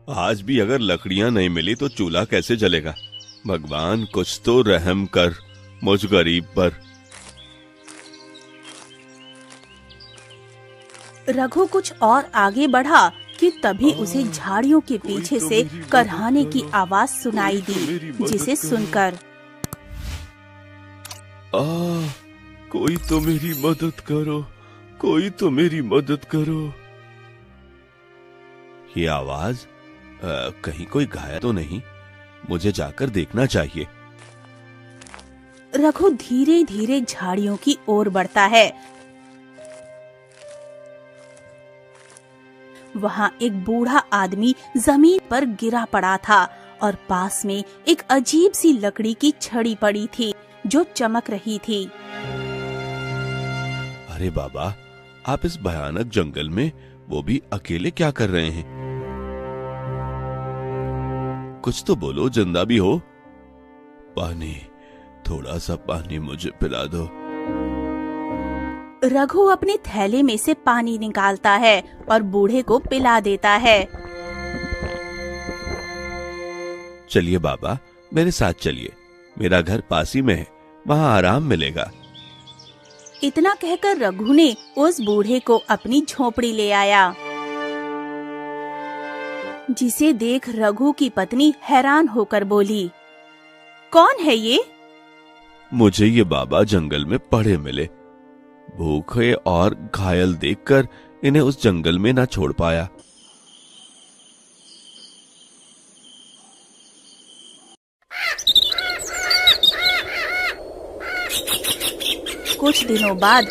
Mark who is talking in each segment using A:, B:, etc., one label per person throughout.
A: आज भी अगर लकड़ियां नहीं मिली तो चूल्हा कैसे जलेगा। भगवान कुछ तो रहम कर मुझ गरीब पर।
B: रघु कुछ और आगे बढ़ा कि तभी उसे झाड़ियों के पीछे से करहाने की आवाज सुनाई दी, जिसे सुनकर
A: कोई तो मेरी मदद करो, कोई तो मेरी मदद करो। ये आवाज कहीं कोई घायल तो नहीं? मुझे जाकर देखना चाहिए।
B: रघु धीरे धीरे झाड़ियों की ओर बढ़ता है। वहां एक बूढ़ा आदमी जमीन पर गिरा पड़ा था और पास में एक अजीब सी लकड़ी की छड़ी पड़ी थी जो चमक रही थी।
A: अरे बाबा, आप इस भयानक जंगल में वो भी अकेले क्या कर रहे हैं? कुछ तो बोलो, जिंदा भी हो। पानी, थोड़ा सा पानी मुझे पिला दो।
B: रघु अपने थैले में से पानी निकालता है और बूढ़े को पिला देता है।
A: चलिए बाबा, मेरे साथ चलिए। मेरा घर पास ही में है, वहां आराम मिलेगा।
B: इतना कहकर रघु ने उस बूढ़े को अपनी झोपड़ी ले आया, जिसे देख रघु की पत्नी हैरान होकर बोली, कौन है ये?
A: मुझे ये बाबा जंगल में पड़े मिले। भूखे और घायल देखकर इन्हें उस जंगल में ना छोड़ पाया।
B: कुछ दिनों बाद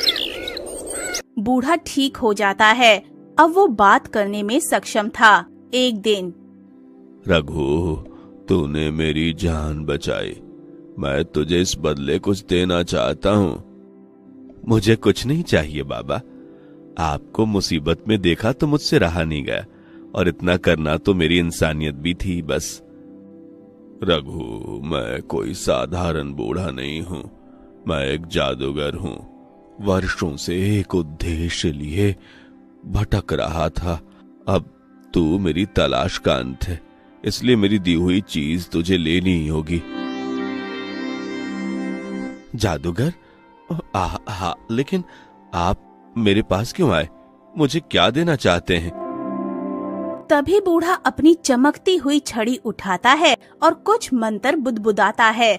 B: बूढ़ा ठीक हो जाता है। अब वो बात करने में सक्षम था। एक दिन,
A: रघु, तूने मेरी जान बचाई। मैं तुझे इस बदले कुछ देना चाहता हूँ। मुझे कुछ नहीं चाहिए बाबा। आपको मुसीबत में देखा तो मुझसे रहा नहीं गया, और इतना करना तो मेरी इंसानियत भी थी बस। रघु, मैं कोई साधारण बूढ़ा नहीं हूँ। मैं एक जादूगर हूँ। वर्षों से एक उद्देश्य लिए भटक रहा था। अब तू मेरी तलाश का अंत है, इसलिए मेरी दी हुई चीज तुझे लेनी ही होगी। जादूगर? हाँ, लेकिन आप मेरे पास क्यों आए? मुझे क्या देना चाहते हैं?
B: तभी बूढ़ा अपनी चमकती हुई छड़ी उठाता है और कुछ मंत्र बुदबुदाता है,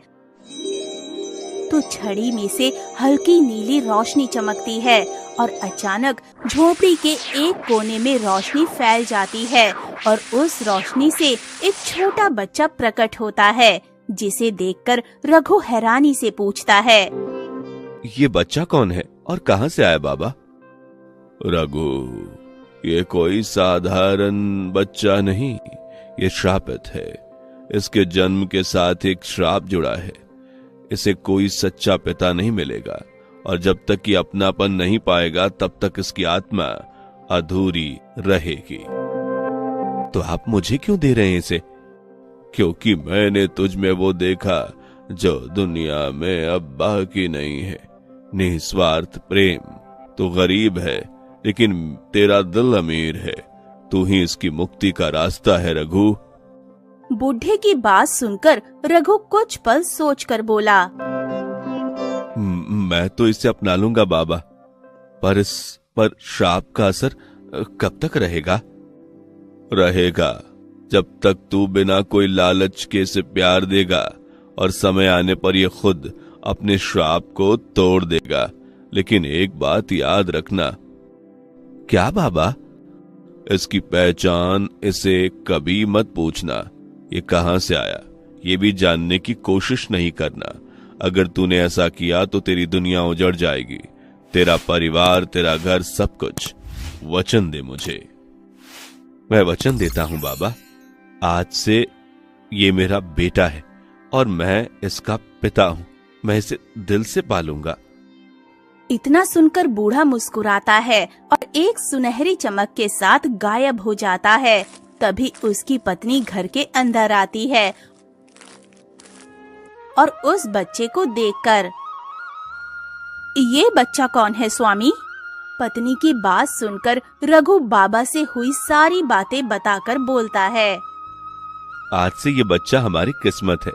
B: तो छड़ी में से हल्की नीली रोशनी चमकती है और अचानक झोपड़ी के एक कोने में रोशनी फैल जाती है और उस रोशनी से एक छोटा बच्चा प्रकट होता है, जिसे देखकर रघु हैरानी से पूछता है,
A: ये बच्चा कौन है और कहाँ से आया बाबा? रघु, ये कोई साधारण बच्चा नहीं, ये श्रापित है। इसके जन्म के साथ एक श्राप जुड़ा है। इसे कोई सच्चा पिता नहीं मिलेगा, और जब तक ये अपनापन नहीं पाएगा तब तक इसकी आत्मा अधूरी रहेगी। तो आप मुझे क्यों दे रहे हैं इसे? क्योंकि मैंने तुझ में वो देखा जो दुनिया में अब बाकी नहीं है। निस्वार्थ प्रेम। तू गरीब है, लेकिन तेरा दिल अमीर है। तू ही इसकी मुक्ति का रास्ता है रघु।
B: बूढ़े की बात सुनकर रघु कुछ पल सोचकर बोला,
A: मैं तो इसे अपना लूंगा बाबा, पर इस पर श्राप का असर कब तक रहेगा? रहेगा जब तक तू बिना कोई लालच के इसे प्यार देगा, और समय आने पर ये खुद अपने श्राप को तोड़ देगा। लेकिन एक बात याद रखना। क्या बाबा? इसकी पहचान इसे कभी मत पूछना। ये कहां से आया ये भी जानने की कोशिश नहीं करना। अगर तूने ऐसा किया तो तेरी दुनिया उजड़ जाएगी, तेरा परिवार, तेरा घर, सब कुछ। वचन दे मुझे। मैं वचन देता हूं बाबा, आज से ये मेरा बेटा है और मैं इसका पिता हूं। मैं इसे दिल से पालूंगा।
B: इतना सुनकर बूढ़ा मुस्कुराता है और एक सुनहरी चमक के साथ गायब हो जाता है। तभी उसकी पत्नी घर के अंदर आती है और उस बच्चे को देखकर, ये बच्चा कौन है स्वामी? पत्नी की बात सुनकर रघु बाबा से हुई सारी बातें बताकर बोलता है।
A: आज से ये बच्चा हमारी किस्मत है,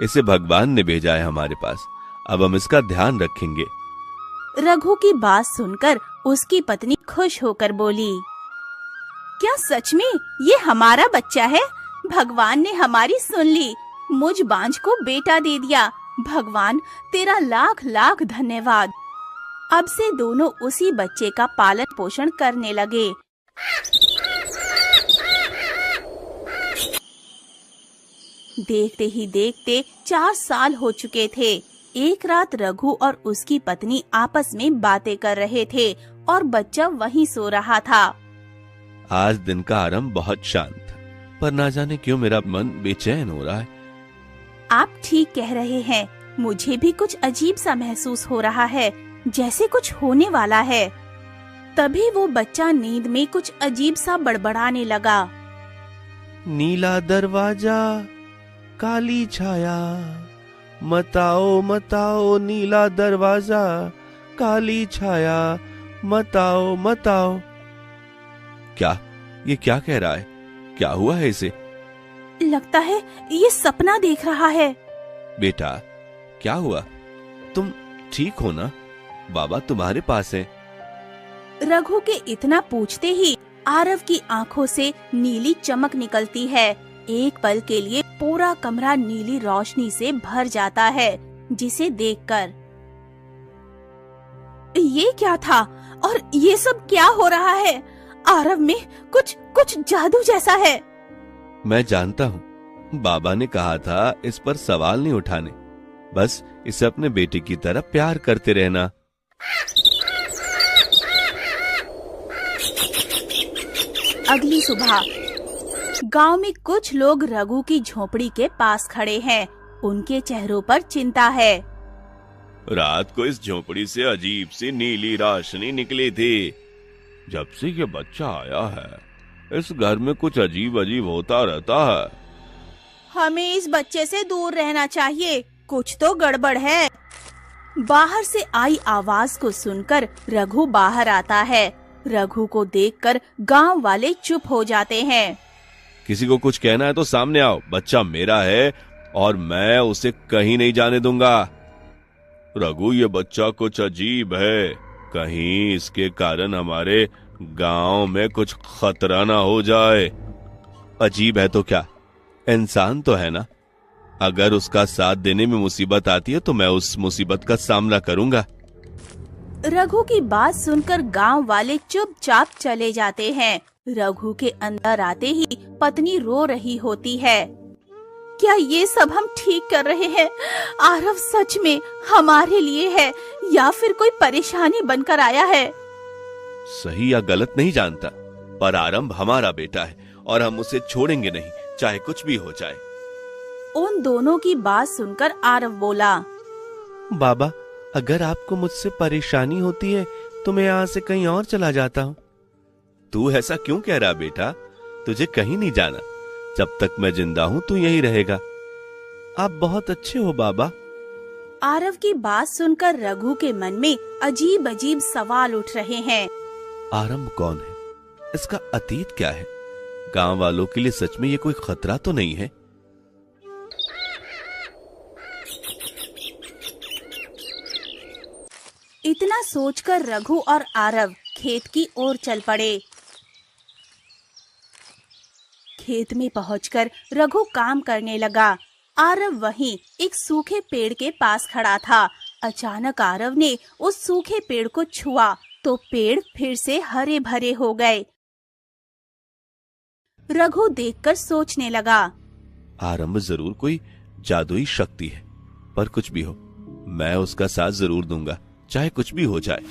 A: इसे भगवान ने भेजा है हमारे पास, अब हम इसका ध्यान रखेंगे।
B: रघु की बात सुनकर उसकी पत्नी खुश होकर बोली, क्या सच में ये हमारा बच्चा है? भगवान ने हमारी सुन ली, मुझ बांझ को बेटा दे दिया। भगवान तेरा लाख लाख धन्यवाद। अब से दोनों उसी बच्चे का पालन पोषण करने लगे। देखते ही देखते 4 साल हो चुके थे। एक रात रघु और उसकी पत्नी आपस में बातें कर रहे थे और बच्चा वहीं सो रहा था।
A: आज दिन का आरंभ बहुत शांत था, पर ना जाने क्यों मेरा मन बेचैन हो रहा है।
B: आप ठीक कह रहे हैं, मुझे भी कुछ अजीब सा महसूस हो रहा है, जैसे कुछ होने वाला है। तभी वो बच्चा नींद में कुछ अजीब सा बड़बड़ाने लगा।
A: नीला दरवाजा, काली छाया, मताओ मताओ नीला दरवाजा, काली छाया, मताओ मताओ। ये क्या कह रहा है? क्या हुआ है इसे?
B: लगता है ये सपना देख रहा है।
A: बेटा, क्या हुआ? तुम ठीक हो ना? बाबा तुम्हारे पास है।
B: रघु के इतना पूछते ही आरव की आंखों से नीली चमक निकलती है। एक पल के लिए पूरा कमरा नीली रोशनी से भर जाता है, जिसे देखकर ये क्या था और ये सब क्या हो रहा है? आरव में कुछ जादू जैसा है।
A: मैं जानता हूँ, बाबा ने कहा था इस पर सवाल नहीं उठाने, बस इसे अपने बेटे की तरह प्यार करते रहना।
B: अगली सुबह गांव में कुछ लोग रघु की झोपड़ी के पास खड़े हैं। उनके चेहरों पर चिंता है।
A: रात को इस झोपड़ी से अजीब सी नीली रोशनी निकली थी। जब से ये बच्चा आया है, इस घर में कुछ अजीब अजीब होता रहता है।
B: हमें इस बच्चे से दूर रहना चाहिए, कुछ तो गड़बड़ है। बाहर से आई आवाज को सुनकर रघु बाहर आता है। रघु को देखकर गांव वाले चुप हो जाते हैं।
A: किसी को कुछ कहना है तो सामने आओ, बच्चा मेरा है और मैं उसे कहीं नहीं जाने दूंगा। रघु, ये बच्चा कुछ अजीब है, कहीं इसके कारण हमारे गांव में कुछ खतरा ना हो जाए। अजीब है तो क्या, इंसान तो है ना। अगर उसका साथ देने में मुसीबत आती है तो मैं उस मुसीबत का सामना करूंगा।
B: रघु की बात सुनकर गांव वाले चुपचाप चले जाते हैं। रघु के अंदर आते ही पत्नी रो रही होती है। क्या ये सब हम ठीक कर रहे हैं? आरव सच में हमारे लिए है या फिर कोई परेशानी बनकर आया है?
A: सही या गलत नहीं जानता, पर आरंभ हमारा बेटा है और हम उसे छोड़ेंगे नहीं, चाहे कुछ भी हो जाए।
B: उन दोनों की बात सुनकर आरव बोला,
A: बाबा, अगर आपको मुझसे परेशानी होती है तो मैं यहाँ से कहीं और चला जाता हूँ। तू ऐसा क्यों कह रहा बेटा? तुझे कहीं नहीं जाना, जब तक मैं जिंदा हूँ तू यहीं रहेगा। आप बहुत अच्छे हो बाबा।
B: आरव की बात सुनकर रघु के मन में अजीब अजीब सवाल उठ रहे हैं।
A: आरंभ कौन है? इसका अतीत क्या है? गांव वालों के लिए सच में ये कोई खतरा तो नहीं है?
B: इतना सोचकर रघु और आरव खेत की ओर चल पड़े। खेत में पहुंचकर रघु काम करने लगा। आरव वहीं एक सूखे पेड़ के पास खड़ा था। अचानक आरव ने उस सूखे पेड़ को छुआ तो पेड़ फिर से हरे भरे हो गए। रघु देखकर सोचने लगा,
A: आरंभ जरूर कोई जादुई शक्ति है, पर कुछ भी हो मैं उसका साथ जरूर दूंगा, चाहे कुछ भी हो जाए।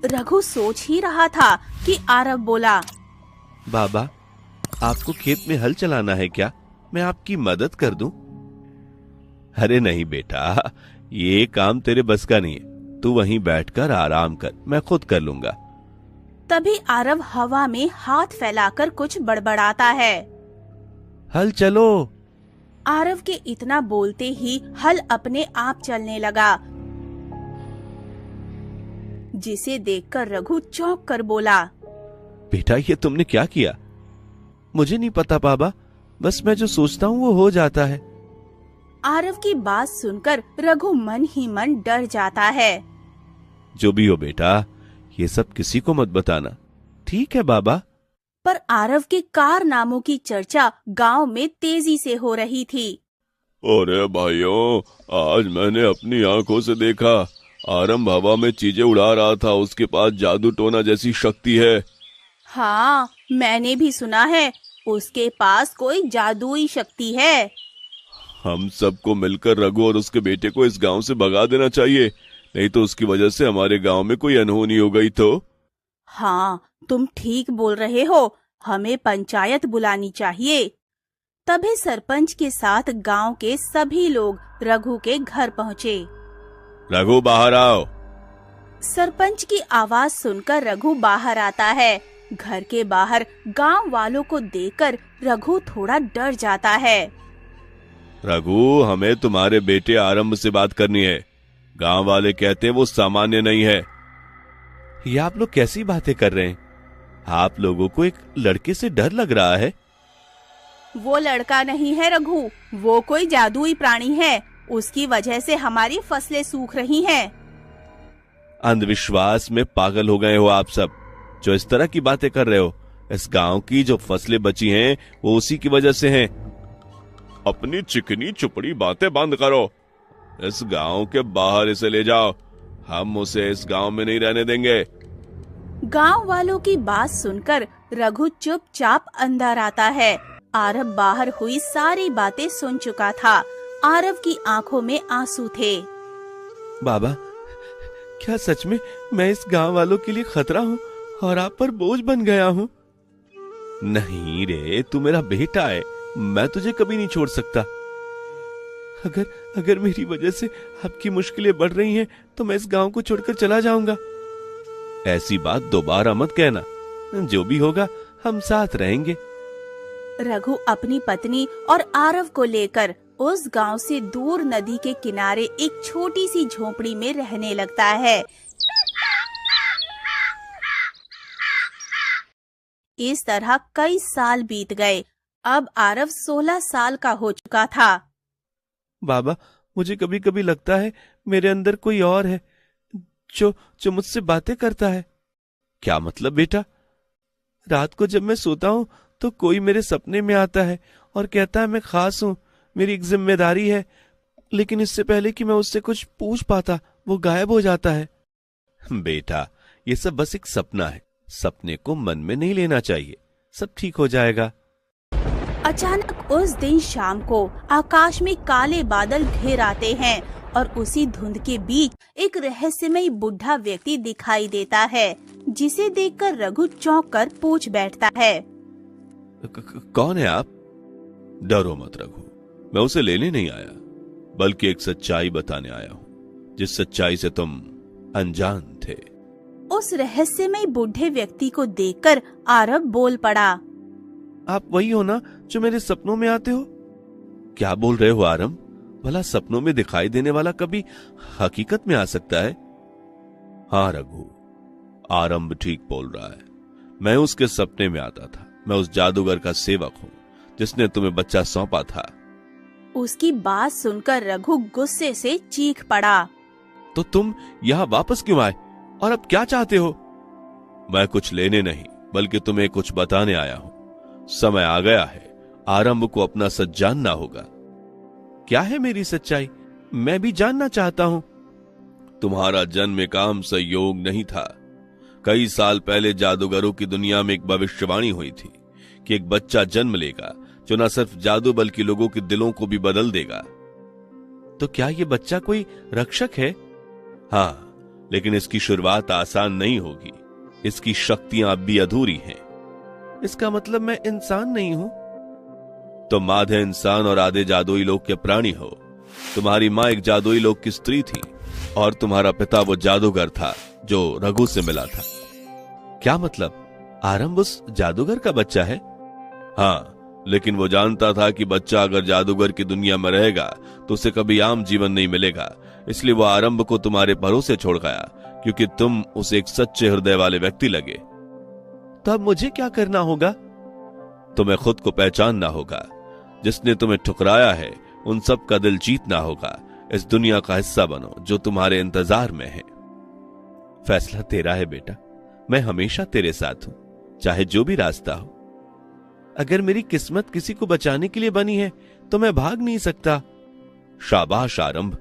B: रघु सोच ही रहा था कि आरव बोला,
A: बाबा, आपको खेत में हल चलाना है क्या? मैं आपकी मदद कर दूं? अरे नहीं बेटा, ये काम तेरे बस का नहीं है, तू वहीं बैठकर आराम कर, मैं खुद कर लूंगा।
B: तभी आरव हवा में हाथ फैलाकर कुछ बड़बड़ाता है।
A: हल चलो।
B: आरव के इतना बोलते ही हल अपने आप चलने लगा। जिसे देखकर रघु चौंक कर बोला।
A: बेटा, ये तुमने क्या किया? मुझे नहीं पता बाबा, बस मैं जो सोचता हूँ वो हो जाता है।
B: आरव की बात सुनकर रघु मन ही मन डर जाता है।
A: जो भी हो बेटा, ये सब किसी को मत बताना, ठीक है बाबा?
B: पर आरव के कारनामों की चर्चा गांव में तेजी से हो रही थी।
A: अरे भाइयों, आज मैंने अपनी आंखों से देखा, आरंभ हवा में चीजें उड़ा रहा था। उसके पास जादू टोना जैसी शक्ति है।
B: हाँ, मैंने भी सुना है, उसके पास कोई जादुई शक्ति है।
A: हम सबको मिलकर रघु और उसके बेटे को इस गांव से भगा देना चाहिए, नहीं तो उसकी वजह से हमारे गांव में कोई अनहोनी हो गई तो।
B: हाँ, तुम ठीक बोल रहे हो, हमें पंचायत बुलानी चाहिए। तभी सरपंच के साथ गांव के सभी लोग रघु के घर पहुँचे।
A: रघु, बाहर आओ।
B: सरपंच की आवाज सुनकर रघु बाहर आता है। घर के बाहर गांव वालों को देखकर रघु थोड़ा डर जाता है।
A: रघु, हमें तुम्हारे बेटे आरंभ से बात करनी है। गांव वाले कहते हैं वो सामान्य नहीं है। ये आप लोग कैसी बातें कर रहे हैं? आप लोगों को एक लड़के से डर लग रहा है?
B: वो लड़का नहीं है रघु, वो कोई जादुई प्राणी है। उसकी वजह से हमारी फसलें सूख रही हैं।
A: अंधविश्वास में पागल हो गए हो आप सब, जो इस तरह की बातें कर रहे हो। इस गांव की जो फसलें बची हैं वो उसी की वजह से हैं। अपनी चिकनी चुपड़ी बातें बंद करो। इस गांव के बाहर इसे ले जाओ, हम उसे इस गांव में नहीं रहने देंगे।
B: गांव वालों की बात सुनकर रघु चुपचाप अंदर आता है। आरव बाहर हुई सारी बातें सुन चुका था। आरव की आंखों में आंसू थे।
A: बाबा, क्या सच में मैं इस गांव वालों के लिए खतरा हूँ और आप पर बोझ बन गया हूँ? नहीं रे, तू मेरा बेटा है, मैं तुझे कभी नहीं छोड़ सकता। अगर मेरी वजह से आपकी मुश्किलें बढ़ रही हैं तो मैं इस गांव को छोड़कर चला जाऊंगा। ऐसी बात दोबारा मत कहना। जो भी होगा हम साथ रहेंगे।
B: रघु अपनी पत्नी और आरव को लेकर उस गांव से दूर नदी के किनारे एक छोटी सी झोपड़ी में रहने लगता है। इस तरह कई साल बीत गए। अब आरव 16 साल का हो चुका था।
A: बाबा, मुझे कभी कभी लगता है मेरे अंदर कोई और है जो मुझसे बातें करता है। क्या मतलब बेटा? रात को जब मैं सोता हूँ तो कोई मेरे सपने में आता है और कहता है मैं खास हूँ, मेरी एक जिम्मेदारी है। लेकिन इससे पहले कि मैं उससे कुछ पूछ पाता वो गायब हो जाता है। बेटा, ये सब बस एक सपना है। सपने को मन में नहीं लेना चाहिए, सब ठीक हो जाएगा।
B: अचानक उस दिन शाम को आकाश में काले बादल घिर आते हैं और उसी धुंध के बीच एक रहस्यमयी बुढ़ा व्यक्ति दिखाई देता है, जिसे देखकर रघु चौंक कर पूछ बैठता है।
A: कौन है आप? डरो मत रघु, मैं उसे लेने नहीं आया, बल्कि एक सच्चाई बताने आया हूँ, जिस सच्चाई से तुम अनजान थे।
B: उस रहस्यमय बूढ़े व्यक्ति को देखकर आरव बोल पड़ा।
A: आप वही हो ना जो मेरे सपनों में आते हो? क्या बोल रहे हो आरंभ? भला सपनों में दिखाई देने वाला कभी हकीकत में आ सकता है? हाँ रघु, आरंभ ठीक बोल रहा है। मैं उसके सपने में आता था। मैं उस जादूगर का सेवक हूँ जिसने तुम्हें बच्चा सौंपा था।
B: उसकी बात सुनकर रघु गुस्से से चीख पड़ा।
A: तो तुम यहाँ वापस क्यों आए और अब क्या चाहते हो? मैं कुछ लेने नहीं, बल्कि तुम्हें कुछ बताने आया हूँ। समय आ गया है, आरंभ को अपना सच जानना होगा। क्या है मेरी सच्चाई? मैं भी जानना चाहता हूँ। तुम्हारा जन्म एक आम संयोग नहीं था। कई साल पहले जादूगरों की दुनिया में एक भविष्यवाणी हुई थी कि एक बच्चा जन्म लेगा जो न सिर्फ जादू बल्कि लोगों के दिलों को भी बदल देगा। तो क्या ये बच्चा कोई रक्षक है? हाँ, लेकिन इसकी शुरुआत आसान नहीं होगी। इसकी शक्तियां अब भी अधूरी हैं। इसका मतलब मैं इंसान नहीं हूं? तुम आधे इंसान और आधे जादुई लोक के प्राणी हो। तुम्हारी माँ एक जादुई लोक की स्त्री थी और तुम्हारा पिता वो जादूगर था जो रघु से मिला था। क्या मतलब आरंभ उस जादूगर का बच्चा है? हाँ, लेकिन वो जानता था कि बच्चा अगर जादूगर की दुनिया में रहेगा तो उसे कभी आम जीवन नहीं मिलेगा। इसलिए वो आरंभ को तुम्हारे भरोसे छोड़ गया क्योंकि तुम उस एक सच्चे हृदय वाले व्यक्ति लगे। तो अब मुझे क्या करना होगा? तुम्हें खुद को पहचानना होगा। जिसने तुम्हें ठुकराया है उन सब का दिल जीतना होगा। इस दुनिया का हिस्सा बनो जो तुम्हारे इंतजार में है। फैसला तेरा है बेटा, मैं हमेशा तेरे साथ हूं, चाहे जो भी रास्ता हो। अगर मेरी किस्मत किसी को बचाने के लिए बनी है तो मैं भाग नहीं सकता। शाबाश आरंभ,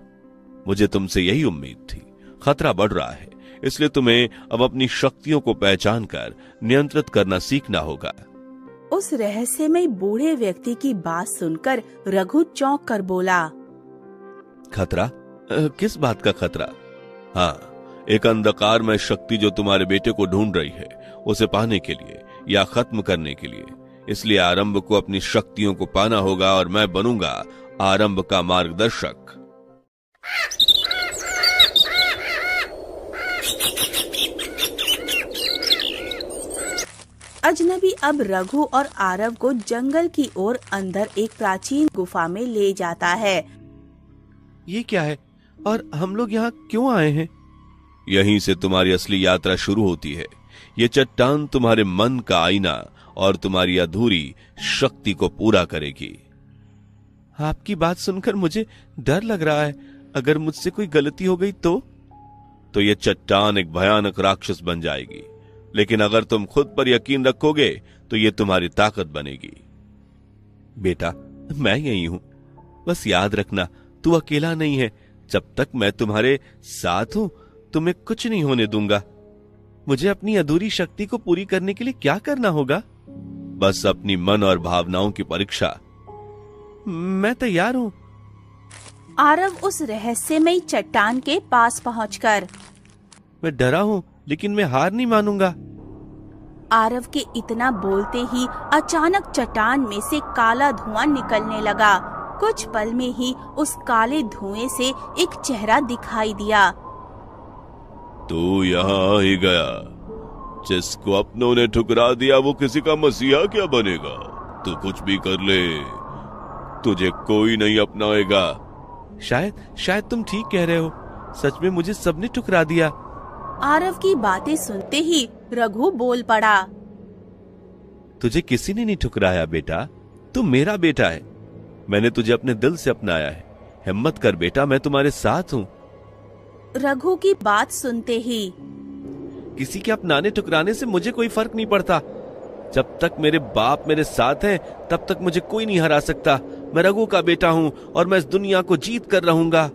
A: मुझे तुमसे यही उम्मीद थी। खतरा बढ़ रहा है, इसलिए तुम्हें अब अपनी शक्तियों को पहचान कर नियंत्रित करना सीखना होगा।
B: उस रहस्यमय बूढ़े व्यक्ति की बात सुनकर रघु चौंक कर बोला,
A: खतरा? किस बात का खतरा? हाँ, एक अंधकारमय शक्ति जो तुम्हारे बेटे को ढूंढ रही है, उसे पाने के लिए या खत्म करने के लिए। इसलिए आरंभ को अपनी शक्तियों को पाना होगा और मैं बनूंगा आरंभ का मार्गदर्शक।
B: अजनबी अब रघु और आरव को जंगल की ओर अंदर एक प्राचीन गुफा में ले जाता है।
A: ये क्या है और हम लोग यहाँ क्यों आए हैं? यहीं से तुम्हारी असली यात्रा शुरू होती है। ये चट्टान तुम्हारे मन का आईना और तुम्हारी अधूरी शक्ति को पूरा करेगी। आपकी बात सुनकर मुझे डर लग रहा है। अगर मुझसे कोई गलती हो गई तो ये चट्टान एक भयानक राक्षस बन जाएगी। लेकिन अगर तुम खुद पर यकीन रखोगे तो ये तुम्हारी ताकत बनेगी। बेटा, मैं यही हूं, बस याद रखना तू अकेला नहीं है। जब तक मैं तुम्हारे साथ हूं तुम्हें कुछ नहीं होने दूंगा। मुझे अपनी अधूरी शक्ति को पूरी करने के लिए क्या करना होगा? बस अपनी मन और भावनाओं की परीक्षा। मैं तैयार हूं।
B: आरव उस रहस्यमयी चट्टान के पास पहुंचकर,
A: मैं डरा हूं लेकिन मैं हार नहीं मानूंगा।
B: आरव के इतना बोलते ही अचानक चट्टान में से काला धुआं निकलने लगा। कुछ पल में ही उस काले धुएं से एक चेहरा दिखाई दिया।
A: तू यहाँ आ ही गया। जिसको अपनों ने ठुकरा दिया वो किसी का मसीहा क्या बनेगा? तू कुछ भी कर ले, तुझे कोई नहीं अपनाएगा। शायद तुम ठीक कह रहे हो। सच में मुझे सबने ठुकरा दिया।
B: आरव की बातें सुनते ही रघु बोल पड़ा,
A: तुझे किसी ने नहीं ठुकराया बेटा, तू मेरा बेटा है। मैंने तुझे अपने दिल से अपनाया है। हिम्मत कर बेटा, मैं तुम्हारे साथ हूँ।
B: रघु की बात सुनते ही,
A: किसी के अपनाने ठुकराने से मुझे कोई फर्क नहीं पड़ता। जब तक मेरे बाप मेरे साथ हैं, तब तक मुझे कोई नहीं हरा सकता। मैं रघु का बेटा हूँ और मैं इस दुनिया को जीत कर रहूंगा।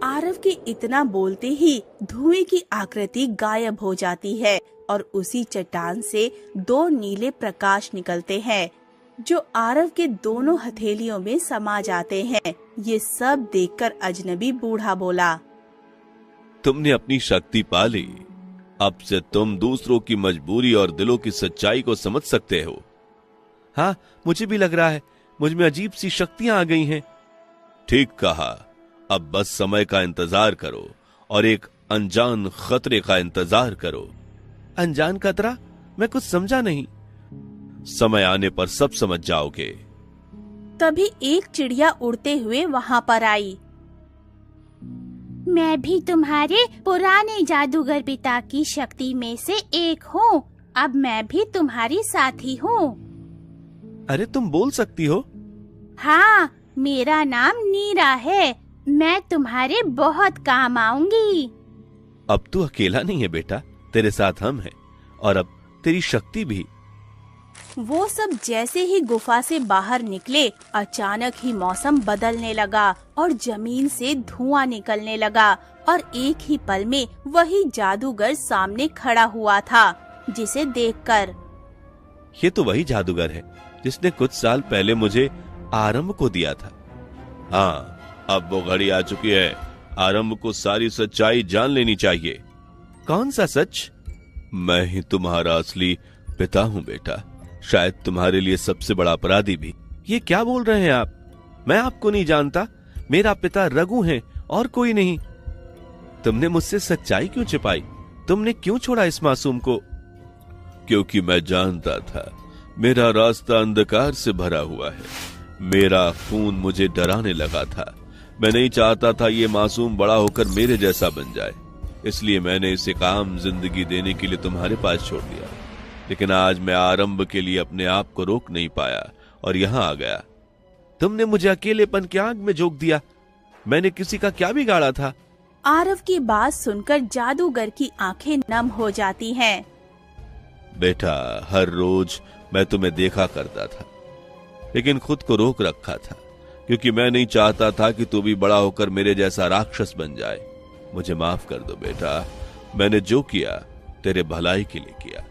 B: आरव के इतना बोलते ही धुएं की आकृति गायब हो जाती है और उसी चट्टान से दो नीले प्रकाश निकलते हैं जो आरव के दोनों हथेलियों में समा जाते हैं। ये सब देखकर अजनबी बूढ़ा बोला,
A: तुमने अपनी शक्ति पा ली। अब से तुम दूसरों की मजबूरी और दिलों की सच्चाई को समझ सकते हो। हाँ, मुझे भी लग रहा है मुझ में अजीब सी शक्तियां आ गई हैं। ठीक कहा। अब बस समय का इंतजार करो और एक अनजान खतरे का इंतजार करो। अनजान खतरा? मैं कुछ समझा नहीं। समय आने पर सब समझ जाओगे।
B: तभी एक चिड़िया उड़ते हुए वहां पर आई।
C: मैं भी तुम्हारे पुराने जादूगर पिता की शक्ति में से एक हूँ। अब मैं भी तुम्हारी साथी हूँ।
A: अरे तुम बोल सकती हो?
C: हाँ, मेरा नाम नीरा है। मैं तुम्हारे बहुत काम आऊंगी।
A: अब तू अकेला नहीं है बेटा, तेरे साथ हम हैं और अब तेरी शक्ति भी।
B: वो सब जैसे ही गुफा से बाहर निकले, अचानक ही मौसम बदलने लगा और जमीन से धुआं निकलने लगा और एक ही पल में वही जादूगर सामने खड़ा हुआ था, जिसे देखकर,
A: ये तो वही जादूगर है जिसने कुछ साल पहले मुझे आरंभ को दिया था। हाँ, अब वो घड़ी आ चुकी है। आरंभ को सारी सच्चाई जान लेनी चाहिए। कौन सा सच? मैं ही तुम्हारा असली पिता हूँ बेटा, शायद तुम्हारे लिए सबसे बड़ा अपराधी भी। ये क्या बोल रहे हैं आप? मैं आपको नहीं जानता। मेरा पिता रघु है और कोई नहीं। तुमने मुझसे सच्चाई क्यों छिपाई? तुमने क्यों छोड़ा इस मासूम को? क्योंकि मैं जानता था मेरा रास्ता अंधकार से भरा हुआ है। मेरा खून मुझे डराने लगा था। मैं नहीं चाहता था ये मासूम बड़ा होकर मेरे जैसा बन जाए। इसलिए मैंने इसे काम जिंदगी देने के लिए तुम्हारे पास छोड़ दिया। लेकिन आज मैं आरंभ के लिए अपने आप को रोक नहीं पाया और यहां आ गया। तुमने मुझे अकेलेपन की आग में झोंक दिया। मैंने किसी का क्या बिगाड़ा था?
B: आरव की बात सुनकर जादूगर की आंखें नम हो जाती हैं।
A: बेटा, हर रोज मैं तुम्हें देखा करता था, लेकिन खुद को रोक रखा था, क्योंकि मैं नहीं चाहता था कि तू भी बड़ा होकर मेरे जैसा राक्षस बन जाए। मुझे माफ कर दो बेटा, मैंने जो किया तेरे भलाई के लिए किया।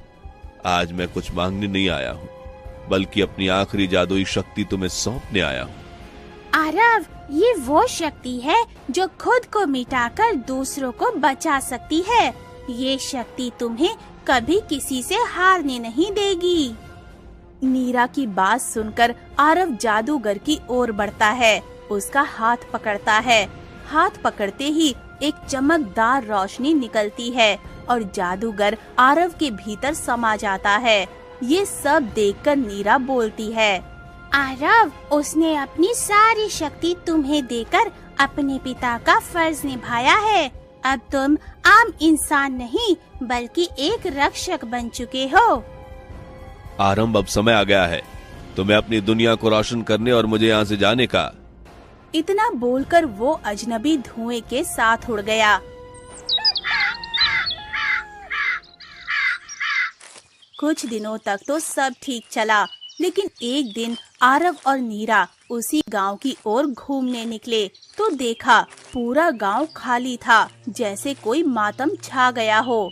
A: आज मैं कुछ मांगने नहीं आया हूँ, बल्कि अपनी आखिरी जादुई शक्ति तुम्हें सौंपने आया हूँ।
C: आरव, ये वो शक्ति है जो खुद को मिटाकर दूसरों को बचा सकती है। ये शक्ति तुम्हें कभी किसी से हारने नहीं देगी।
B: नीरा की बात सुनकर आरव जादूगर की ओर बढ़ता है, उसका हाथ पकड़ता है। हाथ पकड़ते ही एक चमकदार रोशनी निकलती है और जादूगर आरव के भीतर समा जाता है। ये सब देखकर नीरा बोलती है,
C: आरव, उसने अपनी सारी शक्ति तुम्हें देकर अपने पिता का फर्ज निभाया है। अब तुम आम इंसान नहीं बल्कि एक रक्षक बन चुके हो।
A: आरंभ, अब समय आ गया है तुम्हें अपनी दुनिया को रोशन करने और मुझे यहाँ से जाने का।
B: इतना बोलकर वो अजनबी धुएं के साथ उड़ गया। कुछ दिनों तक तो सब ठीक चला, लेकिन एक दिन आरव और नीरा उसी गांव की ओर घूमने निकले तो देखा पूरा गांव खाली था, जैसे कोई मातम छा गया हो।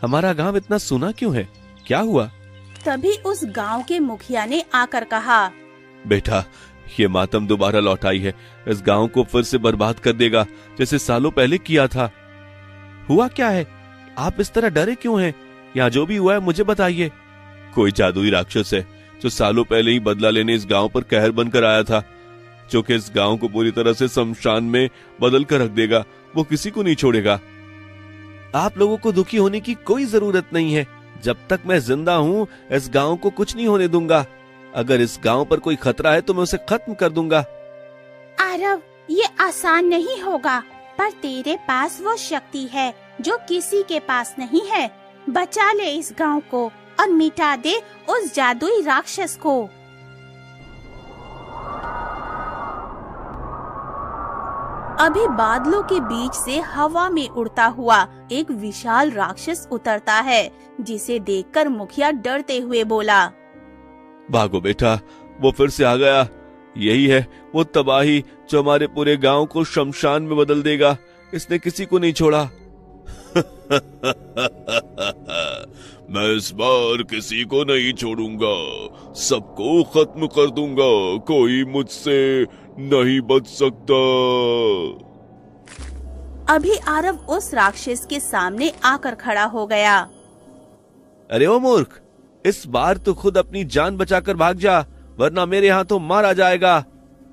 A: हमारा गांव इतना सूना क्यों है? क्या हुआ?
B: तभी उस गांव के मुखिया ने आकर कहा,
A: बेटा, ये मातम दोबारा लौट आई है। इस गांव को फिर से बर्बाद कर देगा, जैसे सालों पहले किया था। हुआ क्या है? आप इस तरह डरे क्यों हैं? यहाँ जो भी हुआ है मुझे बताइए। कोई जादुई राक्षस है जो सालों पहले ही बदला लेने इस गांव पर कहर बनकर आया था, जो कि इस गांव को पूरी तरह से शमशान में बदल कर रख देगा। वो किसी को नहीं छोड़ेगा। आप लोगों को दुखी होने की कोई जरूरत नहीं है। जब तक मैं जिंदा हूँ इस गांव को कुछ नहीं होने दूंगा। अगर इस गांव पर कोई खतरा है तो मैं उसे खत्म कर दूंगा।
C: आरव, ये आसान नहीं होगा, पर तेरे पास वो शक्ति है जो किसी के पास नहीं है। बचा ले इस गांव को और मिटा दे उस जादुई राक्षस को।
B: अभी बादलों के बीच से हवा में उड़ता हुआ एक विशाल राक्षस उतरता है, जिसे देखकर मुखिया डरते हुए बोला,
A: भागो बेटा, वो फिर से आ गया। यही है वो तबाही जो हमारे पूरे गांव को शमशान में बदल देगा। इसने किसी को नहीं छोड़ा। मैं इस बार किसी को नहीं छोड़ूंगा, सबको खत्म कर दूंगा। कोई मुझसे नहीं बच सकता।
B: अभी आरव उस राक्षस के सामने आकर खड़ा हो गया।
A: अरे ओ मूर्ख, इस बार तो खुद अपनी जान बचाकर भाग जा, वरना मेरे हाथों मारा जाएगा।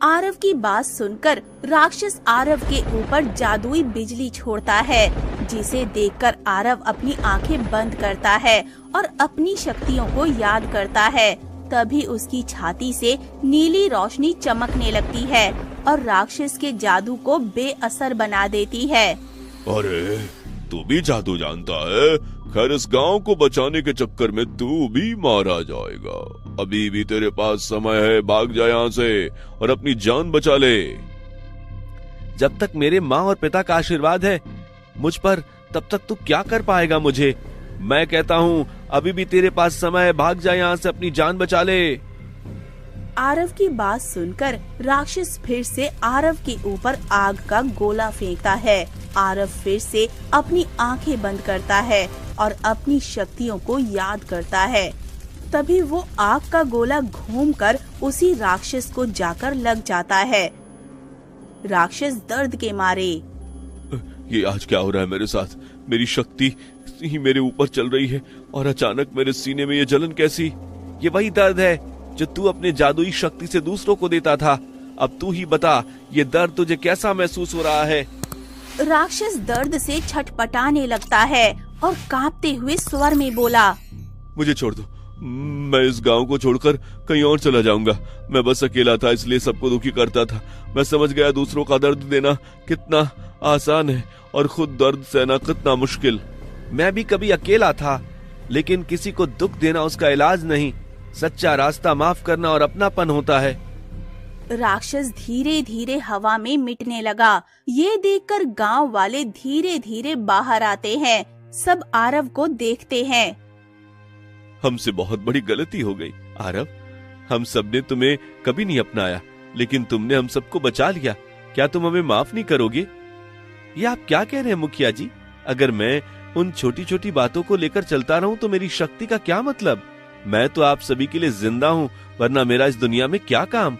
B: आरव की बात सुनकर राक्षस आरव के ऊपर जादुई बिजली छोड़ता है, जिसे देखकर आरव अपनी आंखें बंद करता है और अपनी शक्तियों को याद करता है। तभी उसकी छाती से नीली रोशनी चमकने लगती है और राक्षस के जादू को बेअसर बना देती है।
A: अरे, तू भी जादू जानता है? खैर, इस गांव को बचाने के चक्कर में तू भी मारा जाएगा। अभी भी तेरे पास समय है, भाग जा यहाँ से और अपनी जान बचा ले। जब तक मेरे माँ और पिता का आशीर्वाद है मुझ पर, तब तक तू क्या कर पाएगा मुझे? मैं कहता हूँ अभी भी तेरे पास समय है, भाग जा यहाँ से, अपनी जान बचा ले।
B: आरव की बात सुनकर राक्षस फिर से आरव के ऊपर आग का गोला फेंकता है। आरव फिर से अपनी आंखें बंद करता है और अपनी शक्तियों को याद करता है। तभी वो आग का गोला घूमकर उसी राक्षस को जाकर लग जाता है। राक्षस दर्द के मारे,
A: ये आज क्या हो रहा है मेरे साथ? मेरी शक्ति ही मेरे ऊपर चल रही है और अचानक मेरे सीने में ये जलन कैसी? ये वही दर्द है जो तू अपने जादुई शक्ति से दूसरों को देता था। अब तू ही बता, ये दर्द तुझे कैसा महसूस हो रहा है?
B: राक्षस दर्द से छटपटाने लगता है और कांपते हुए स्वर में बोला,
A: मुझे छोड़ दो, मैं इस गांव को छोड़कर कहीं और चला जाऊंगा। मैं बस अकेला था, इसलिए सबको दुखी करता था। मैं समझ गया दूसरों का दर्द देना कितना आसान है और खुद दर्द सहना कितना मुश्किल। मैं भी कभी अकेला था, लेकिन किसी को दुख देना उसका इलाज नहीं। सच्चा रास्ता माफ करना और अपनापन होता है।
B: राक्षस धीरे धीरे हवा में मिटने लगा। ये देखकर गांव वाले धीरे धीरे बाहर आते हैं। सब आरव को देखते हैं।
A: हमसे बहुत बड़ी गलती हो गई आरव। हम सबने तुम्हें कभी नहीं अपनाया, लेकिन तुमने हम सबको बचा लिया। क्या तुम हमें माफ नहीं करोगे? ये आप क्या कह रहे हैं मुखिया जी? अगर मैं उन छोटी छोटी बातों को लेकर चलता रहूं तो मेरी शक्ति का क्या मतलब? मैं तो आप सभी के लिए जिंदा हूं, वरना मेरा इस दुनिया में क्या काम?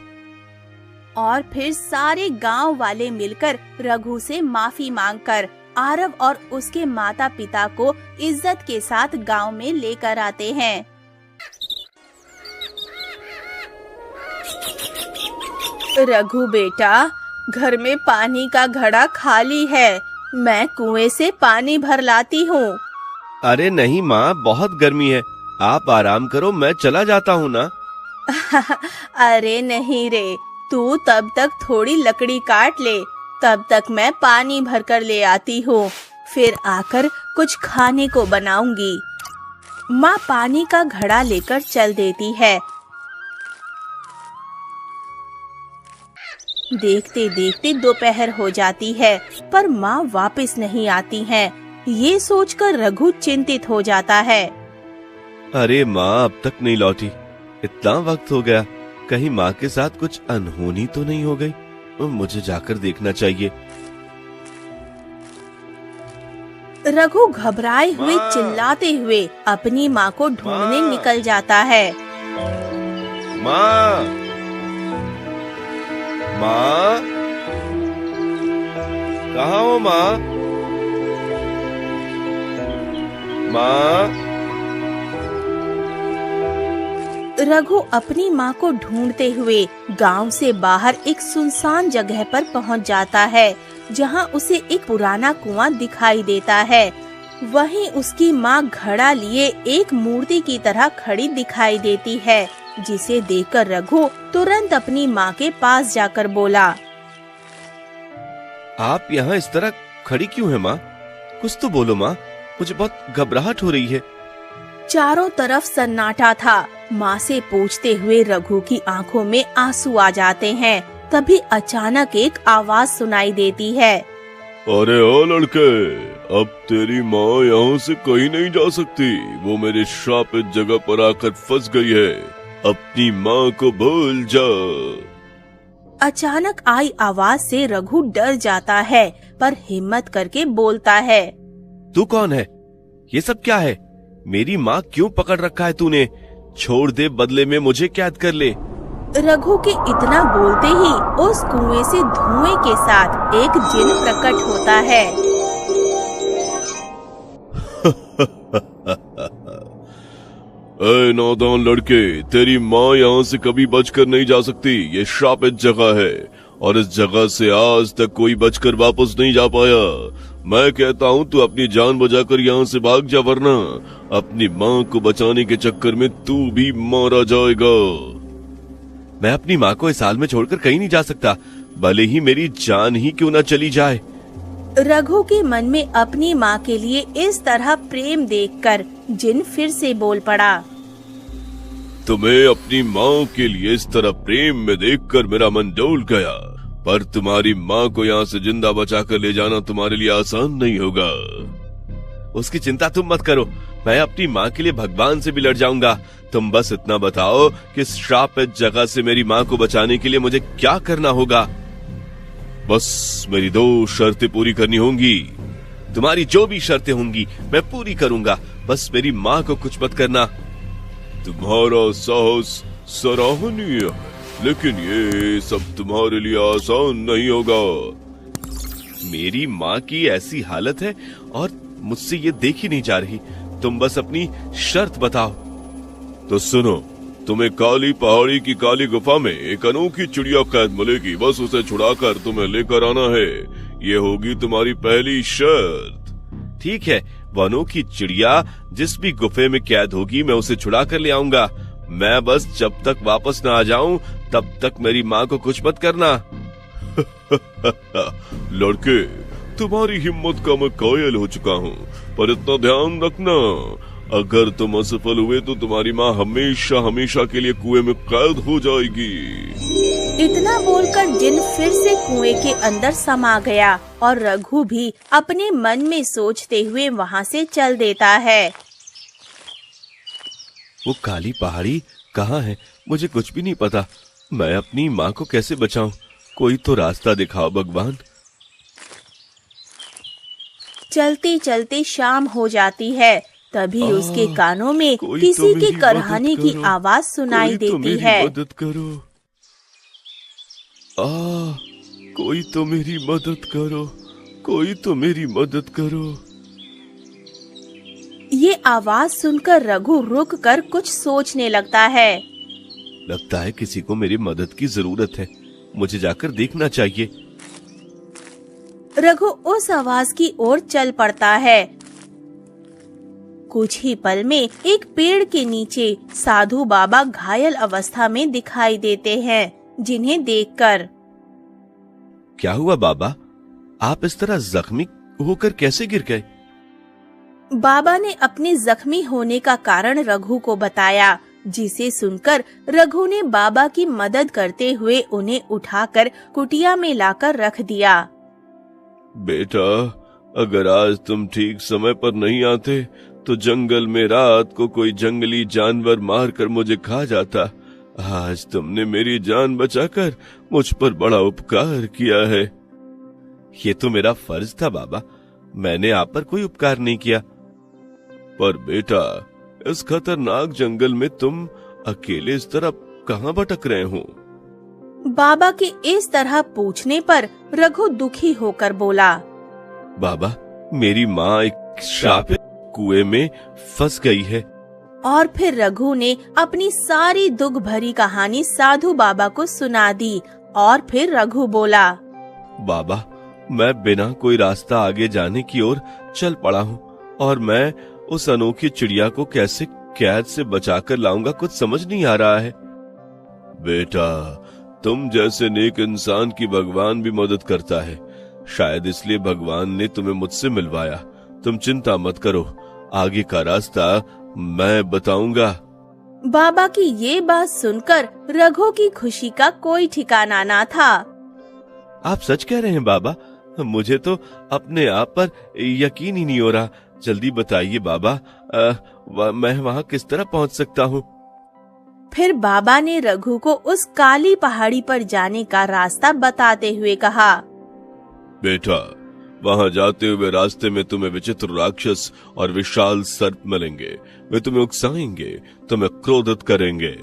B: और फिर सारे गांव वाले मिलकर रघु से माफी मांगकर आरव और उसके माता पिता को इज्जत के साथ गांव में लेकर आते हैं। रघु बेटा, घर में पानी का घड़ा खाली है। मैं कुएं से पानी भर लाती हूँ।
A: अरे नहीं माँ, बहुत गर्मी है। आप आराम करो, मैं चला जाता हूँ ना।
B: अरे नहीं रे, तू तब तक थोड़ी लकड़ी काट ले, तब तक मैं पानी भरकर ले आती हूँ। फिर आकर कुछ खाने को बनाऊंगी। माँ पानी का घड़ा लेकर चल देती है। देखते देखते दोपहर हो जाती है, पर माँ वापस नहीं आती है। ये सोचकर रघु चिंतित हो जाता है।
A: अरे माँ अब तक नहीं लौटी, इतना वक्त हो गया। कहीं माँ के साथ कुछ अनहोनी तो नहीं हो गई? मुझे जाकर देखना चाहिए।
B: रघु घबराए हुए चिल्लाते हुए अपनी माँ को ढूंढने निकल जाता है।
A: माँ, माँ, कहाँ हो माँ? माँ।
B: रघु अपनी माँ को ढूंढते हुए गांव से बाहर एक सुनसान जगह पर पहुंच जाता है, जहां उसे एक पुराना कुआं दिखाई देता है। वहीं उसकी माँ घड़ा लिए एक मूर्ति की तरह खड़ी दिखाई देती है, जिसे देखकर रघु तुरंत अपनी माँ के पास जाकर बोला,
A: आप यहाँ इस तरह खड़ी क्यों है माँ? कुछ तो बोलो माँ, मुझे बहुत घबराहट हो रही है।
B: चारों तरफ सन्नाटा था। माँ से पूछते हुए रघु की आंखों में आंसू आ जाते हैं। तभी अचानक एक आवाज सुनाई देती है।
A: अरे ओ लड़के, अब तेरी माँ यहाँ से कहीं नहीं जा सकती। वो मेरे श्रापित जगह पर आकर फंस गई है। अपनी माँ को भूल जा।
B: अचानक आई आवाज से रघु डर जाता है, पर हिम्मत करके बोलता है,
A: तू कौन है? ये सब क्या है? मेरी माँ क्यों पकड़ रखा है तूने? छोड़ दे, बदले में मुझे कैद कर ले।
B: रघु के इतना बोलते ही उस कुएं से धुएं के साथ एक जिन प्रकट होता है।
A: ऐ नादान लड़के, तेरी माँ यहाँ से कभी बचकर नहीं जा सकती। ये श्रापित जगह है और इस जगह से आज तक कोई बचकर वापस नहीं जा पाया। मैं कहता हूँ तू अपनी जान बचाकर यहाँ से भाग जा, वरना अपनी माँ को बचाने के चक्कर में तू भी मारा जाएगा। मैं अपनी माँ को इस हाल में छोड़कर कहीं नहीं जा सकता, भले ही मेरी जान ही क्यों ना चली जाए।
B: रघु के मन में अपनी माँ के लिए इस तरह प्रेम देखकर जिन फिर से बोल पड़ा।
A: तुम्हें अपनी माँ के लिए इस तरह प्रेम में देखकर मेरा मन डोल गया, पर तुम्हारी माँ को यहाँ से जिंदा बचाकर ले जाना तुम्हारे लिए आसान नहीं होगा। उसकी चिंता तुम मत करो, मैं अपनी माँ के लिए भगवान से भी लड़ जाऊंगा। तुम बस इतना बताओ कि इस श्रापित जगह से मेरी माँ को बचाने के लिए मुझे क्या करना होगा। बस मेरी 2 शर्तें पूरी करनी होंगी। तुम्हारी जो भी शर्तें होंगी मैं पूरी करूंगा, बस मेरी माँ को कुछ मत करना। तुम्हारा साहस सराहनीय है, लेकिन ये सब तुम्हारे लिए आसान नहीं होगा। मेरी माँ की ऐसी हालत है और मुझसे ये देखी नहीं जा रही। तुम बस अपनी शर्त बताओ। तो सुनो, तुम्हें काली पहाड़ी की काली गुफा में एक अनोखी चिड़िया कैद मिलेगी। बस उसे छुड़ाकर तुम्हें लेकर आना है। ये होगी तुम्हारी पहली शर्त। ठीक है, वनों की चिड़िया जिस भी गुफे में कैद होगी मैं उसे छुड़ा कर ले आऊंगा। मैं बस जब तक वापस ना आ जाऊं तब तक मेरी माँ को कुछ मत करना।
D: लड़के, तुम्हारी हिम्मत का मैं कायल हो चुका हूँ, पर इतना ध्यान रखना, अगर तुम असफल हुए तो तुम्हारी माँ हमेशा हमेशा के लिए कुएं में कैद हो जाएगी।
B: इतना बोलकर जिन फिर से कुएं के अंदर समा गया और रघु भी अपने मन में सोचते हुए वहाँ से चल देता है।
A: वो काली पहाड़ी कहाँ है? मुझे कुछ भी नहीं पता। मैं अपनी माँ को कैसे बचाऊं? कोई तो रास्ता दिखाओ भगवान।
B: चलते चलते शाम हो जाती है। तभी उसके कानों में
A: कोई
B: किसी
A: तो
B: के
A: मेरी
B: करहाने
A: मदद
B: की
A: करो।
B: आवाज सुनाई
A: कोई तो
B: देती
A: मेरी
B: है।
A: मदद करो। कोई तो मेरी मदद करो। कोई तो मेरी मदद करो।
B: ये आवाज सुनकर रघु रुक कर कुछ सोचने लगता है।
A: लगता है किसी को मेरी मदद की जरूरत है। मुझे जाकर देखना चाहिए।
B: रघु उस आवाज की ओर चल पड़ता है। कुछ ही पल में एक पेड़ के नीचे साधु बाबा घायल अवस्था में दिखाई देते हैं, जिन्हें देखकर
A: क्या हुआ बाबा? आप इस तरह जख्मी होकर कैसे गिर गए?
B: बाबा ने अपने जख्मी होने का कारण रघु को बताया, जिसे सुनकर रघु ने बाबा की मदद करते हुए उन्हें उठाकर कुटिया में लाकर रख दिया।
A: बेटा, अगर आज तुम ठीक समय पर नहीं आते तो जंगल में रात को कोई जंगली जानवर मारकर मुझे खा जाता। आज तुमने मेरी जान बचाकर मुझ पर बड़ा उपकार किया है। ये तो मेरा फर्ज था बाबा। मैंने आप पर कोई उपकार नहीं किया। पर बेटा, इस खतरनाक जंगल में तुम अकेले इस तरह कहाँ भटक रहे हो?
B: बाबा के इस तरह पूछने पर रघु दुखी होकर बोला,
A: बाबा, मेरी माँ एक श्रापित कुएं में फंस गई है।
B: और फिर रघु ने अपनी सारी दुख भरी कहानी साधु बाबा को सुना दी। और फिर रघु बोला,
A: बाबा, मैं बिना कोई रास्ता आगे जाने की ओर चल पड़ा हूँ और मैं उस अनोखी चिड़िया को कैसे कैद से बचाकर लाऊंगा कुछ समझ नहीं आ रहा है।
D: बेटा, तुम जैसे नेक इंसान की भगवान भी मदद करता है। शायद इसलिए भगवान ने तुम्हें मुझसे मिलवाया। तुम चिंता मत करो, आगे का रास्ता मैं बताऊंगा।
B: बाबा की ये बात सुनकर रघु की खुशी का कोई ठिकाना ना था।
A: आप सच कह रहे हैं बाबा? मुझे तो अपने आप पर यकीन ही नहीं हो रहा। जल्दी बताइए बाबा, मैं वहाँ किस तरह पहुँच सकता हूँ?
B: फिर बाबा ने रघु को उस काली पहाड़ी पर जाने का रास्ता बताते हुए कहा,
D: बेटा, वहाँ जाते हुए रास्ते में तुम्हें विचित्र राक्षस और विशाल सर्प मिलेंगे। वे तुम्हें उकसाएंगे, तुम्हें क्रोधित करेंगे।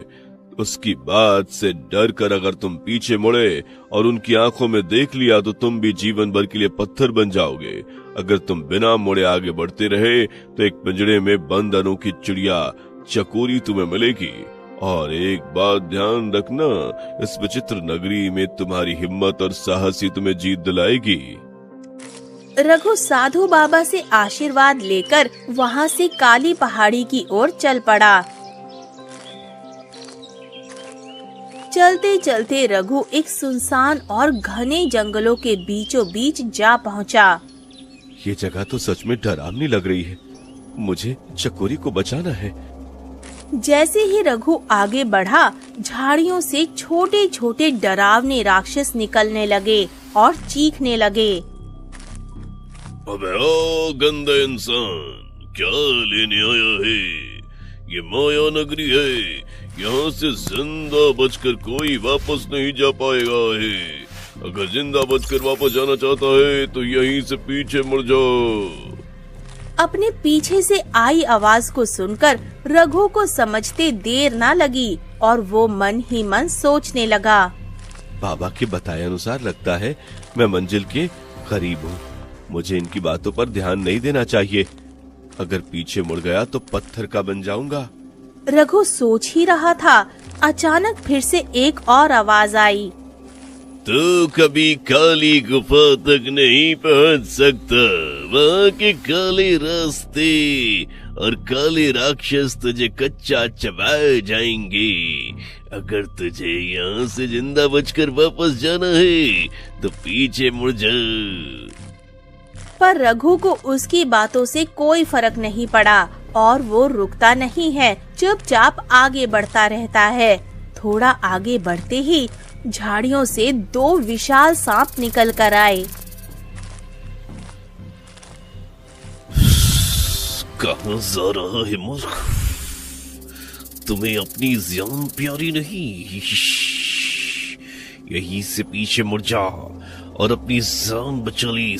D: उसकी बात से डर कर अगर तुम पीछे मुड़े और उनकी आंखों में देख लिया तो तुम भी जीवन भर के लिए पत्थर बन जाओगे। अगर तुम बिना मुड़े आगे बढ़ते रहे तो एक पिंजरे में बंद अनोखी चिड़िया चकोरी तुम्हें मिलेगी। और एक बात ध्यान रखना, इस विचित्र नगरी में तुम्हारी हिम्मत और साहस ही तुम्हें जीत दिलाएगी।
B: रघु साधु बाबा से आशीर्वाद लेकर वहाँ से काली पहाड़ी की ओर चल पड़ा। चलते चलते रघु एक सुनसान और घने जंगलों के बीचों बीच जा पहुँचा।
A: ये जगह तो सच में डरावनी लग रही है। मुझे चकोरी को बचाना है।
B: जैसे ही रघु आगे बढ़ा, झाड़ियों से छोटे छोटे डरावने राक्षस निकलने लगे और चीखने लगे,
D: अबे ओ गंदा इंसान, क्या लेने आया है? ये माया नगरी है। यहाँ से जिंदा बचकर कोई वापस नहीं जा पाएगा है। अगर जिंदा बचकर वापस जाना चाहता है तो यहीं से पीछे मुड़ जाओ।
B: अपने पीछे से आई आवाज को सुनकर रघु को समझते देर ना लगी और वो मन ही मन सोचने लगा,
A: बाबा के बताए अनुसार लगता है मैं मंजिल के करीब हूँ। मुझे इनकी बातों पर ध्यान नहीं देना चाहिए। अगर पीछे मुड़ गया तो पत्थर का बन जाऊंगा।
B: रघु सोच ही रहा था, अचानक फिर से एक और आवाज आई,
D: तू कभी काली गुफा तक नहीं पहुंच सकता। वहाँ के काले रास्ते और काले राक्षस तुझे कच्चा चबाए जाएंगे। अगर तुझे यहाँ से जिंदा बचकर वापस जाना है तो पीछे मुड़ जा।
B: पर रघु को उसकी बातों से कोई फर्क नहीं पड़ा और वो रुकता नहीं है, चुपचाप आगे बढ़ता रहता है। थोड़ा आगे बढ़ते ही झाड़ियों से 2 विशाल सांप निकल कर आए।
D: कहाँ जा रहा है मूर्ख? तुम्हें अपनी जान प्यारी नहीं? यहीं से पीछे मुड़ जा और अपनी जान बचा ली।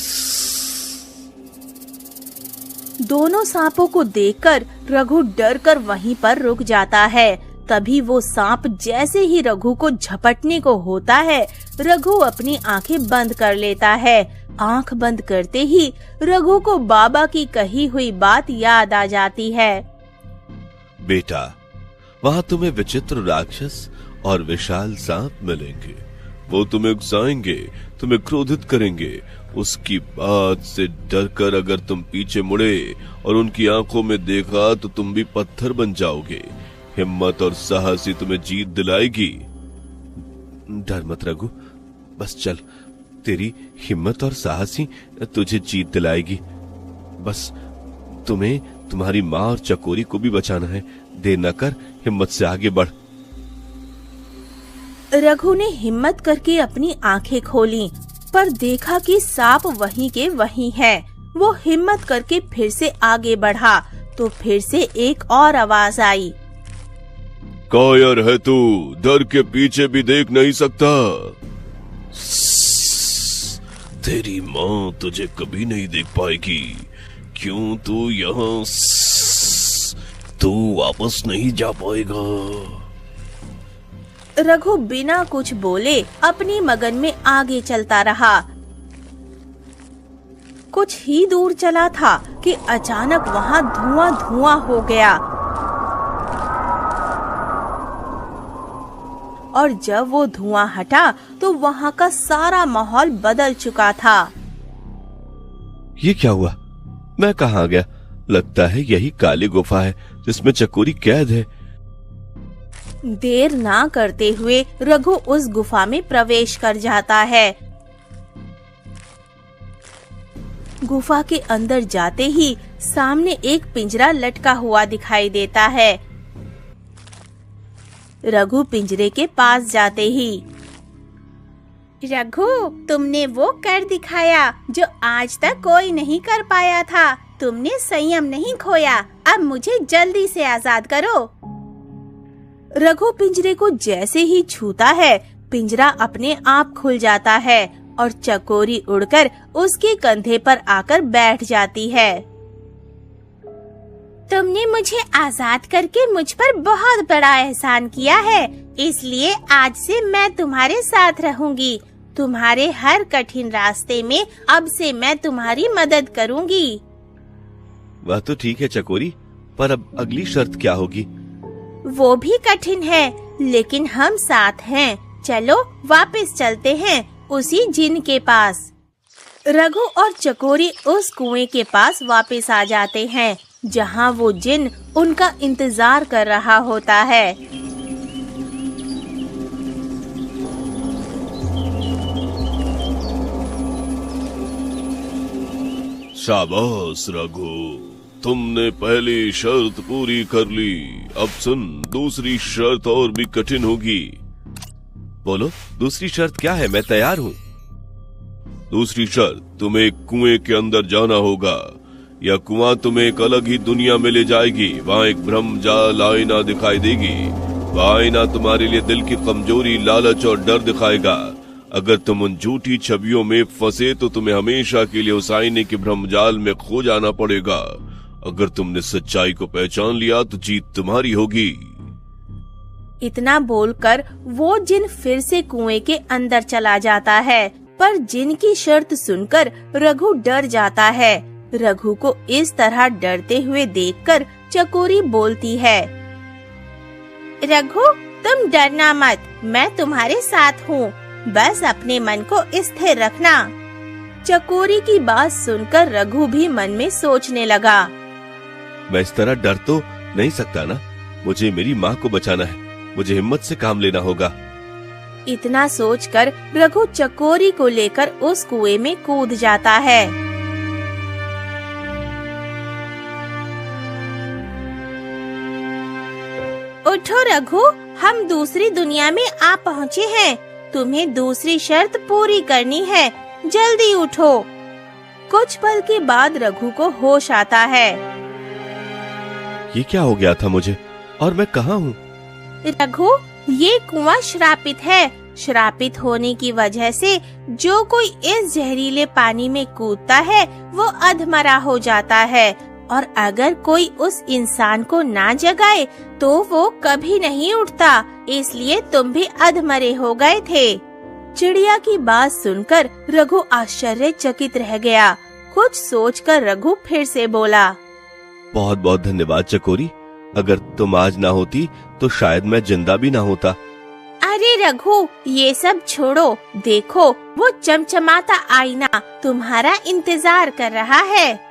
B: दोनों सांपों को देखकर रघु डर कर वहीं पर रुक जाता है। तभी वो सांप जैसे ही रघु को झपटने को होता है, रघु अपनी आंखें बंद कर लेता है। आंख बंद करते ही रघु को बाबा की कही हुई बात याद आ जाती है।
A: बेटा, वहाँ तुम्हें विचित्र राक्षस और विशाल सांप मिलेंगे। वो तुम्हें उकसाएंगे, तुम्हें क्रोधित करेंगे। उसकी बात से डरकर अगर तुम पीछे मुड़े और उनकी आंखों में देखा तो तुम भी पत्थर बन जाओगे। हिम्मत और साहस ही तुम्हें जीत दिलाएगी। डर मत रघु, बस चल। तेरी हिम्मत और साहस ही तुझे जीत दिलाएगी। बस तुम्हें तुम्हारी माँ और चकोरी को भी बचाना है। देर न कर, हिम्मत से आगे बढ़।
B: रघु ने हिम्मत करके अपनी आंखें खोली, पर देखा कि सांप वहीं के वहीं है। वो हिम्मत करके फिर से आगे बढ़ा तो फिर से एक और आवाज आई।
D: कायर है तू, डर के पीछे भी देख नहीं सकता। तेरी माँ तुझे कभी नहीं देख पाएगी। क्यों तू यहाँ? तू वापस नहीं जा पाएगा।
B: रघु बिना कुछ बोले अपनी मगन में आगे चलता रहा। कुछ ही दूर चला था कि अचानक वहाँ धुआं धुआं हो गया और जब वो धुआं हटा तो वहाँ का सारा माहौल बदल चुका था।
A: ये क्या हुआ? मैं कहाँ गया? लगता है यही काली गुफा है जिसमें चकोरी कैद है।
B: देर ना करते हुए रघु उस गुफा में प्रवेश कर जाता है। गुफा के अंदर जाते ही सामने एक पिंजरा लटका हुआ दिखाई देता है। रघु पिंजरे के पास जाते ही,
C: रघु, तुमने वो कर दिखाया जो आज तक कोई नहीं कर पाया था। तुमने संयम नहीं खोया। अब मुझे जल्दी से आजाद करो।
B: रघु पिंजरे को जैसे ही छूता है, पिंजरा अपने आप खुल जाता है और चकोरी उड़कर उसके कंधे पर आकर बैठ जाती है।
C: तुमने मुझे आजाद करके मुझ पर बहुत बड़ा एहसान किया है, इसलिए आज से मैं तुम्हारे साथ रहूंगी। तुम्हारे हर कठिन रास्ते में अब से मैं तुम्हारी मदद करूंगी।
A: वह तो ठीक है चकोरी, पर अब अगली शर्त क्या होगी?
C: वो भी कठिन है, लेकिन हम साथ हैं। चलो वापस चलते हैं उसी जिन के पास।
B: रघु और चकोरी उस कुएं के पास वापस आ जाते हैं, जहाँ वो जिन उनका इंतजार कर रहा होता है।
D: शाबाश रघु, तुमने पहली शर्त पूरी कर ली। अब सुन, दूसरी शर्त और भी कठिन होगी।
A: बोलो, दूसरी शर्त क्या है? मैं तैयार हूँ।
D: दूसरी शर्त, तुम्हें एक कुएं के अंदर जाना होगा। यह कुआं तुम्हें एक अलग ही दुनिया में ले जाएगी। वहाँ एक भ्रमजाल आईना दिखाई देगी। वह आईना तुम्हारे लिए दिल की कमजोरी, लालच और डर दिखाएगा। अगर तुम उन झूठी छवियों में फंसे तो तुम्हें हमेशा के लिए उस आईने के भ्रमजाल में खो जाना पड़ेगा। अगर तुमने सच्चाई को पहचान लिया तो जीत तुम्हारी होगी।
B: इतना बोलकर वो जिन फिर से कुएं के अंदर चला जाता है, पर जिन की शर्त सुनकर रघु डर जाता है। रघु को इस तरह डरते हुए देखकर चकोरी बोलती है,
C: रघु, तुम डरना मत, मैं तुम्हारे साथ हूँ। बस अपने मन को स्थिर रखना।
B: चकोरी की बात सुनकर रघु भी मन में सोचने लगा।
A: मैं इस तरह डर तो नहीं सकता ना, मुझे मेरी माँ को बचाना है, मुझे हिम्मत से काम लेना होगा।
B: इतना सोचकर रघु चकोरी को लेकर उस कुएं में कूद जाता है।
C: उठो रघु, हम दूसरी दुनिया में आ पहुँचे हैं। तुम्हें दूसरी शर्त पूरी करनी है, जल्दी उठो।
B: कुछ पल के बाद रघु को होश आता है।
A: ये क्या हो गया था मुझे, और मैं कहाँ हूँ?
C: रघु, ये कुआं श्रापित है। श्रापित होने की वजह से जो कोई इस जहरीले पानी में कूदता है वो अधमरा हो जाता है, और अगर कोई उस इंसान को ना जगाए तो वो कभी नहीं उठता। इसलिए तुम भी अधमरे हो गए थे।
B: चिड़िया की बात सुनकर रघु आश्चर्यचकित रह गया। कुछ सोचकर रघु फिर से बोला,
A: बहुत बहुत धन्यवाद चकोरी, अगर तुम आज ना होती तो शायद मैं जिंदा भी ना होता।
C: अरे रघु, ये सब छोड़ो, देखो वो चमचमाता आईना तुम्हारा इंतजार कर रहा है।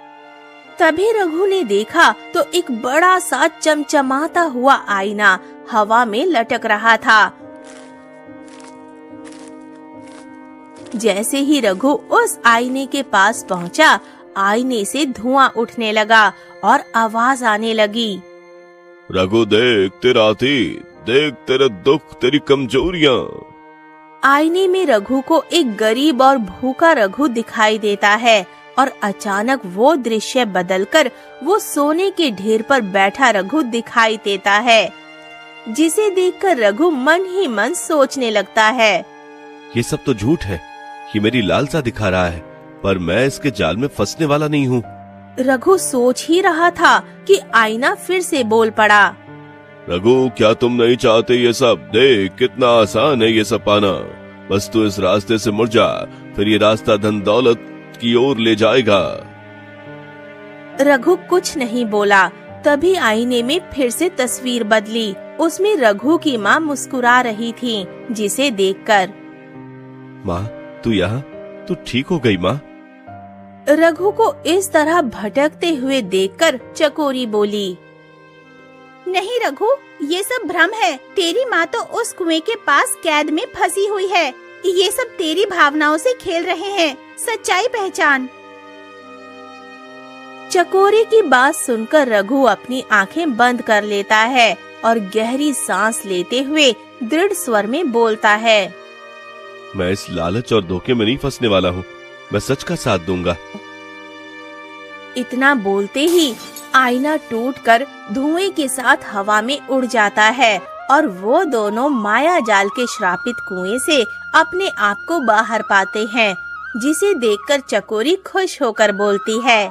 B: तभी रघु ने देखा तो एक बड़ा सा चमचमाता हुआ आईना हवा में लटक रहा था। जैसे ही रघु उस आईने के पास पहुंचा, आईने से धुआं उठने लगा और आवाज आने लगी।
D: रघु देख तेरा अतीत, देख तेरा दुख, तेरी कमजोरियां।
B: आईने में रघु को एक गरीब और भूखा रघु दिखाई देता है और अचानक वो दृश्य बदलकर वो सोने के ढेर पर बैठा रघु दिखाई देता है, जिसे देखकर रघु मन ही मन सोचने लगता है,
A: ये सब तो झूठ है, ये मेरी लालसा दिखा रहा है, पर मैं इसके जाल में फंसने वाला नहीं हूँ।
B: रघु सोच ही रहा था कि आईना फिर से बोल पड़ा।
D: रघु, क्या तुम नहीं चाहते ये सब? देख कितना आसान है ये सब पाना, बस तू इस रास्ते से मुड़ जा, फिर ये रास्ता धन दौलत की ओर ले जाएगा।
B: रघु कुछ नहीं बोला। तभी आईने में फिर से तस्वीर बदली। उसमें रघु की माँ मुस्कुरा रही थी, जिसे देखकर,
A: माँ तू यहाँ, तू ठीक हो गई माँ?
B: रघु को इस तरह भटकते हुए देखकर चकोरी बोली,
C: नहीं रघु, ये सब भ्रम है। तेरी माँ तो उस कुएं के पास कैद में फंसी हुई है। ये सब तेरी भावनाओं से खेल रहे हैं, सच्चाई पहचान।
B: चकोरी की बात सुनकर रघु अपनी आंखें बंद कर लेता है और गहरी सांस लेते हुए दृढ़ स्वर में बोलता है,
A: मैं इस लालच और धोखे में नहीं फंसने वाला हूँ, मैं सच का साथ दूंगा।
B: इतना बोलते ही आईना टूटकर धुएं के साथ हवा में उड़ जाता है और वो दोनों माया जाल के श्रापित कुएं से अपने आप को बाहर पाते हैं, जिसे देखकर चकोरी खुश होकर बोलती है,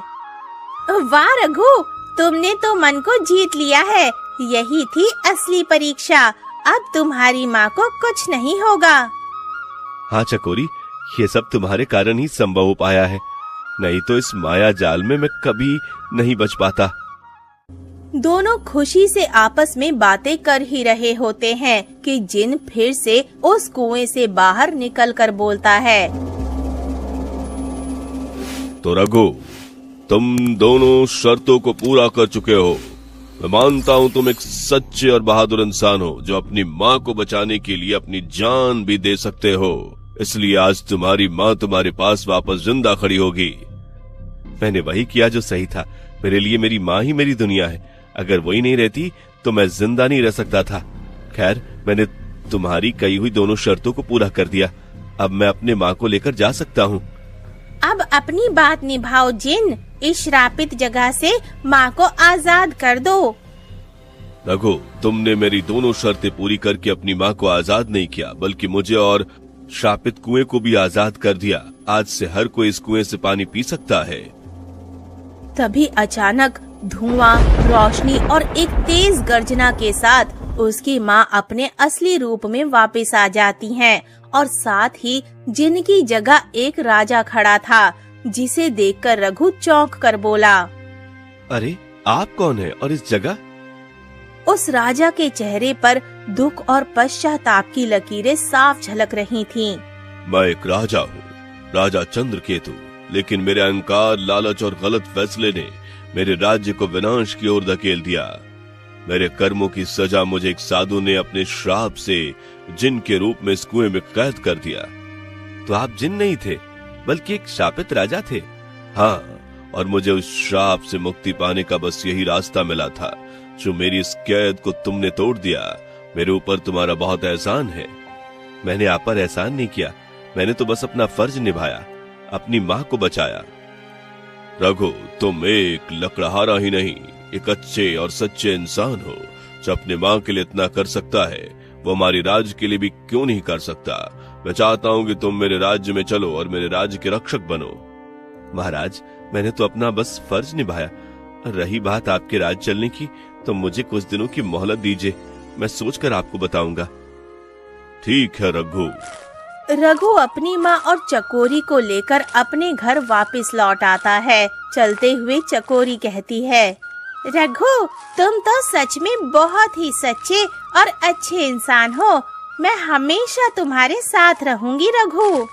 C: वाह रघु, तुमने तो मन को जीत लिया है। यही थी असली परीक्षा। अब तुम्हारी माँ को कुछ नहीं होगा।
A: हाँ चकोरी, ये सब तुम्हारे कारण ही संभव हो पाया है, नहीं तो इस माया जाल में मैं कभी नहीं बच पाता।
B: दोनों खुशी से आपस में बातें कर ही रहे होते हैं कि जिन फिर से उस कुएं से बाहर निकलकर बोलता है,
D: तो रघु, तुम दोनों शर्तों को पूरा कर चुके हो। मैं मानता हूँ तुम एक सच्चे और बहादुर इंसान हो, जो अपनी माँ को बचाने के लिए अपनी जान भी दे सकते हो। इसलिए आज तुम्हारी माँ तुम्हारे पास वापस जिंदा खड़ी होगी।
A: मैंने वही किया जो सही था। मेरे लिए मेरी माँ ही मेरी दुनिया है। अगर वही नहीं रहती तो मैं जिंदा नहीं रह सकता था। खैर, मैंने तुम्हारी कही हुई दोनों शर्तों को पूरा कर दिया। अब मैं अपने माँ को लेकर जा सकता हूँ।
C: अब अपनी बात निभाओ जिन। इस श्रापित जगह से माँ को आजाद कर दो।
D: रघु, तुमने मेरी दोनों शर्तें पूरी करके अपनी माँ को आजाद नहीं किया, बल्कि मुझे और श्रापित कुएं को भी आजाद कर दिया। आज से हर कोई इस कुएं से पानी पी सकता है।
B: तभी अचानक धुआं, रोशनी और एक तेज गर्जना के साथ उसकी माँ अपने असली रूप में वापस आ जाती हैं और साथ ही जिनकी जगह एक राजा खड़ा था, जिसे देखकर रघु चौंक कर बोला,
A: अरे आप कौन है और इस जगह?
B: उस राजा के चेहरे पर दुख और पश्चाताप की लकीरें साफ झलक रही थीं।
D: मैं एक राजा हूँ, राजा चंद्रकेतु, लेकिन मेरे अहंकार, लालच और गलत फैसले ने मेरे राज्य को विनाश की ओर धकेल दिया। मेरे कर्मों की सजा मुझे एक साधु ने अपने श्राप से जिन के रूप में इस कुएं में कैद कर दिया।
A: तो आप जिन नहीं थे, बल्कि एक शापित राजा थे।
D: हाँ, और मुझे उस श्राप से मुक्ति पाने का बस यही रास्ता मिला था। जो मेरी इस कैद को तुमने तोड़ दिया, मेरे ऊपर तुम्हारा बहुत एहसान है।
A: मैंने आप पर एहसान नहीं किया, मैंने तो बस अपना फर्ज निभाया, अपनी माँ को बचाया।
D: रघु, तुम एक लकड़हारा ही नहीं, एक अच्छे और सच्चे इंसान हो। जो अपने माँ के लिए इतना कर सकता है, वो हमारी राज्य के लिए भी क्यों नहीं कर सकता। मैं चाहता हूँ कि तुम मेरे राज्य में चलो और मेरे राज्य के रक्षक बनो।
A: महाराज, मैंने तो अपना बस फर्ज निभाया। रही बात आपके राज चलने की, तो मुझे कुछ दिनों की मोहलत दीजिए, मैं सोचकर आपको बताऊंगा।
D: ठीक है रघु।
B: रघु अपनी माँ और चकोरी को लेकर अपने घर वापस लौट आता है। चलते हुए चकोरी कहती है,
C: रघु, तुम तो सच में बहुत ही सच्चे और अच्छे इंसान हो। मैं हमेशा तुम्हारे साथ रहूंगी रघु।